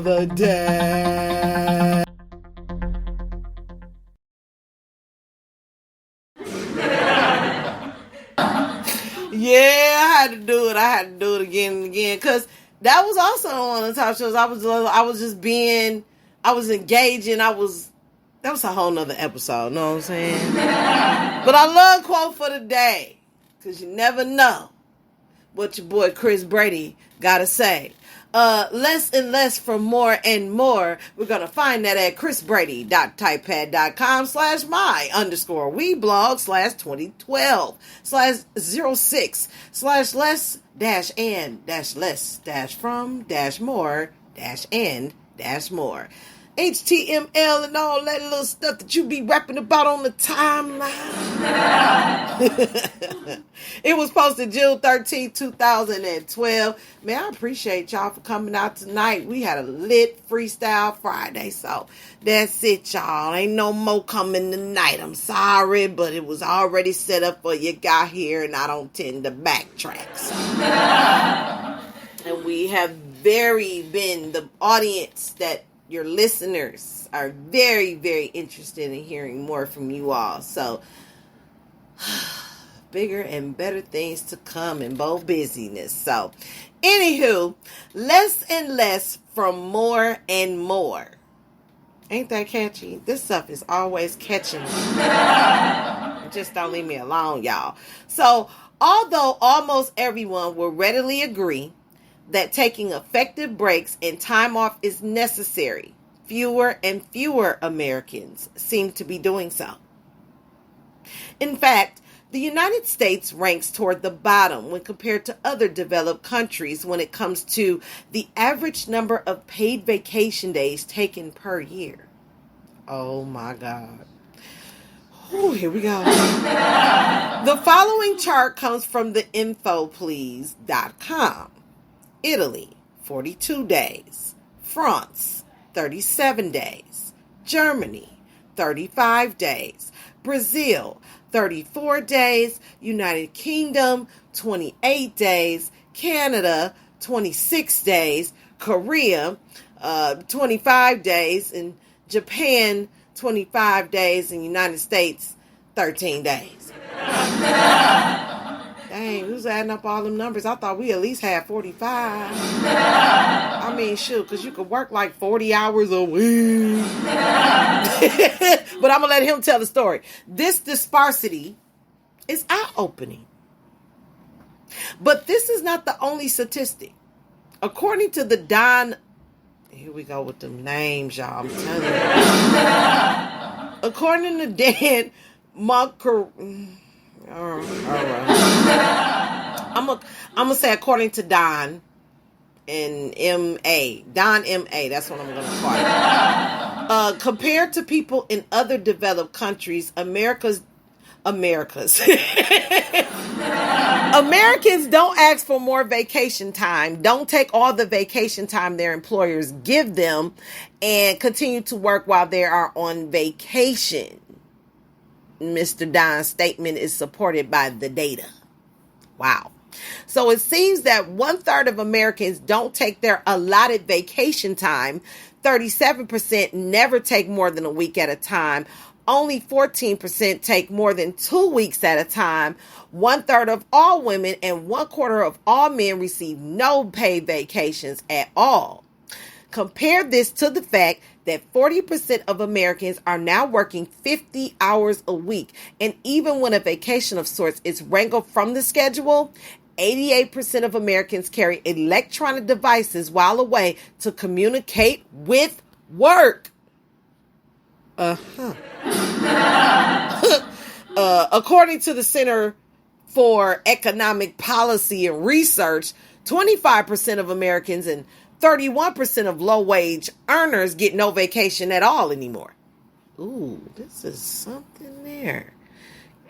another day. Yeah, I had to do it. I had to do it again and again because that was also one of the top shows. I was engaging. That was a whole nother episode. Know what I'm saying? But I love quote for the day because you never know what your boy Chris Brady got to say. Less and less from more and more. We're going to find that at chrisbrady.typepad.com/my_weblog/2012/less-and-from-more-and-more. HTML and all that little stuff that you be rapping about on the timeline. It was posted June 13th, 2012. Man, I appreciate y'all for coming out tonight. We had a lit Freestyle Friday, so that's it, y'all. Ain't no more coming tonight. I'm sorry, but it was already set up for you got here, and I don't tend to backtrack. So. And we have been the audience that your listeners are very, very interested in hearing more from you all. So, bigger and better things to come in both busyness. So, anywho, less and less from more and more. Ain't that catchy? This stuff is always catching me. Just don't leave me alone, y'all. So, although almost everyone will readily agree that taking effective breaks and time off is necessary, fewer and fewer Americans seem to be doing so. In fact, the United States ranks toward the bottom when compared to other developed countries when it comes to the average number of paid vacation days taken per year. Oh my God. Ooh, here we go. The following chart comes from the infoplease.com. Italy, 42 days. France, 37 days. Germany, 35 days. Brazil, 34 days. United Kingdom, 28 days. Canada, 26 days. Korea, 25 days. And Japan, 25 days. And United States, 13 days. Dang, who's adding up all them numbers? I thought we at least had 45. I mean, shoot, because you could work like 40 hours a week. But I'm going to let him tell the story. This disparity is eye-opening. But this is not the only statistic. According to the here we go with them names, y'all. I'm telling you. According to Dan Monker... All right. I'm gonna say according to Don and M.A. Don M.A. That's what I'm gonna call it. Compared to people in other developed countries, Americans don't ask for more vacation time, don't take all the vacation time their employers give them, and continue to work while they are on vacation. Mr. Don's statement is supported by the data. Wow. So it seems that 1/3 of Americans don't take their allotted vacation time. 37% never take more than a week at a time. Only 14% take more than 2 weeks at a time. 1/3 of all women and 1/4 of all men receive no paid vacations at all. Compare this to the fact that 40% of Americans are now working 50 hours a week. And even when a vacation of sorts is wrangled from the schedule, 88% of Americans carry electronic devices while away to communicate with work. According to the Center for Economic Policy and Research, 25% of Americans and 31% of low-wage earners get no vacation at all anymore. Ooh, this is something there.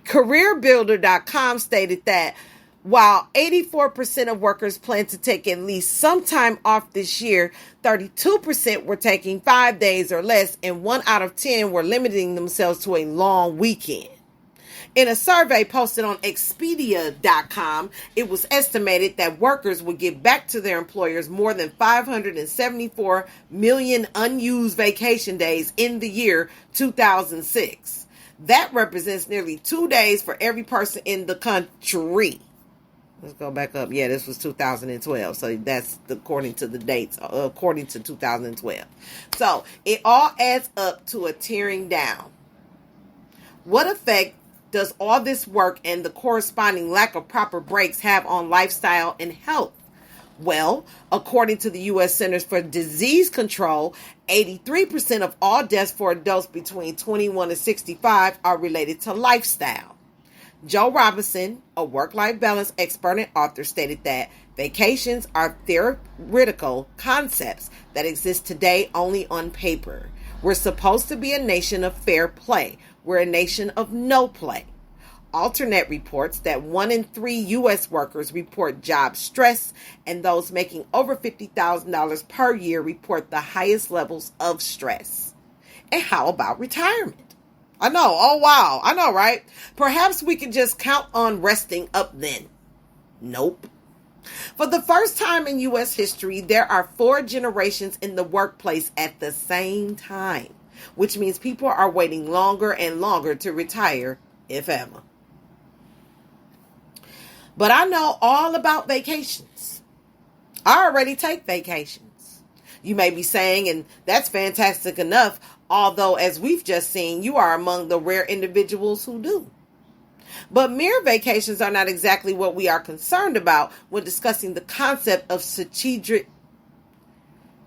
CareerBuilder.com stated that while 84% of workers plan to take at least some time off this year, 32% were taking 5 days or less, and 1 out of 10 were limiting themselves to a long weekend. In a survey posted on Expedia.com, it was estimated that workers would give back to their employers more than 574 million unused vacation days in the year 2006. That represents nearly 2 days for every person in the country. Let's go back up. Yeah, this was 2012. So that's according to the dates, according to 2012. So it all adds up to a tearing down. What effect does all this work and the corresponding lack of proper breaks have on lifestyle and health? Well, according to the U.S. Centers for Disease Control, 83% of all deaths for adults between 21 and 65 are related to lifestyle. Joe Robinson, a work-life balance expert and author, stated that vacations are theoretical concepts that exist today only on paper. We're supposed to be a nation of fair play. We're a nation of no play. Alternate reports that 1 in 3 U.S. workers report job stress, and those making over $50,000 per year report the highest levels of stress. And how about retirement? I know. Oh, wow. I know, right? Perhaps we can just count on resting up then. Nope. For the first time in U.S. history, there are 4 generations in the workplace at the same time, which means people are waiting longer and longer to retire, if ever. But I know all about vacations. I already take vacations. You may be saying, and that's fantastic enough, although, as we've just seen, you are among the rare individuals who do. But mere vacations are not exactly what we are concerned about when discussing the concept of strategic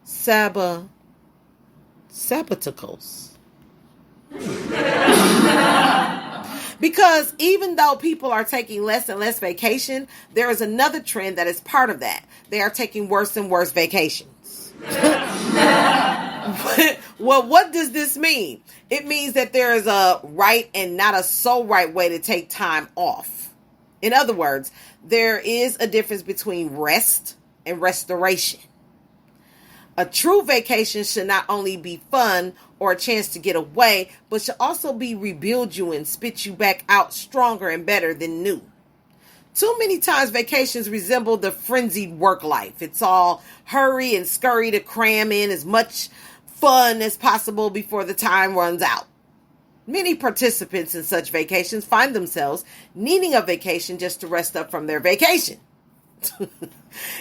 sabbaticals. Because even though people are taking less and less vacation, there is another trend that is part of that. They are taking worse and worse vacations. Well, what does this mean? It means that there is a right and not a so right way to take time off. In other words, there is a difference between rest and restoration. A true vacation should not only be fun or a chance to get away, but should also rebuild you and spit you back out stronger and better than new. Too many times vacations resemble the frenzied work life. It's all hurry and scurry to cram in as much fun as possible before the time runs out. Many participants in such vacations find themselves needing a vacation just to rest up from their vacation.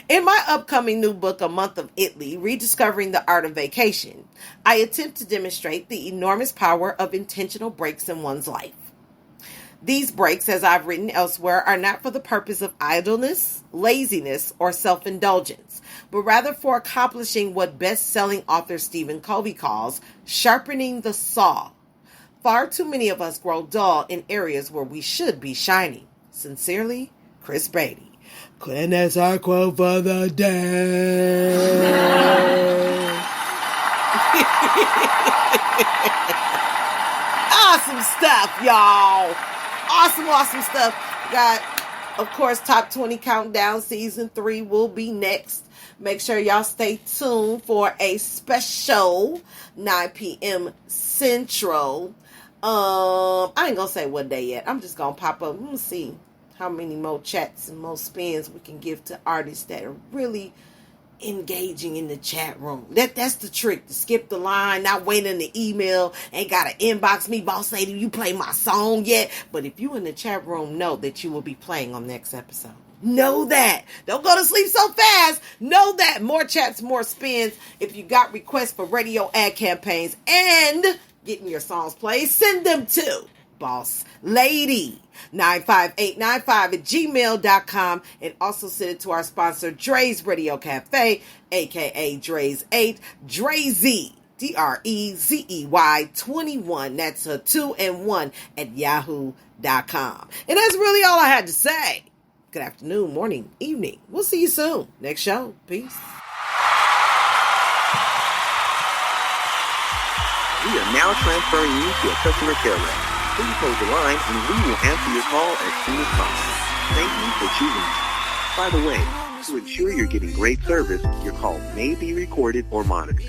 In my upcoming new book, A Month of Italy, Rediscovering the Art of Vacation, I attempt to demonstrate the enormous power of intentional breaks in one's life. These breaks, as I've written elsewhere, are not for the purpose of idleness, laziness, or self-indulgence, but rather for accomplishing what best-selling author Stephen Covey calls sharpening the saw. Far too many of us grow dull in areas where we should be shining. Sincerely, Chris Beatty. And that's our quote for the day. Awesome stuff, y'all. Awesome stuff. Got, of course, Top 20 Countdown Season 3 will be next. Make sure y'all stay tuned for a special 9 p.m. Central. I ain't gonna say what day yet. I'm just gonna pop up. Let's see how many more chats and more spins we can give to artists that are really engaging in the chat room. That's the trick, to skip the line, not waiting the email, ain't gotta inbox me, boss lady, you play my song yet? But if you in the chat room, know that you will be playing on next episode. Know that. Don't go to sleep so fast. Know that. More chats, more spins. If you got requests for radio ad campaigns and getting your songs played, send them to boss lady 95895@gmail.com, and also send it to our sponsor Dre's Radio Cafe, aka Dre's 8, Drezey, Drezey 21. That's a 2 and 1 at yahoo.com. And that's really all I had to say. Good afternoon, morning, evening. We'll see you soon. Next show. Peace. We are now transferring you to a customer care rep. Please hold the line and we will answer your call as soon as possible. Thank you for choosing us. By the way, to ensure you're getting great service, your call may be recorded or monitored.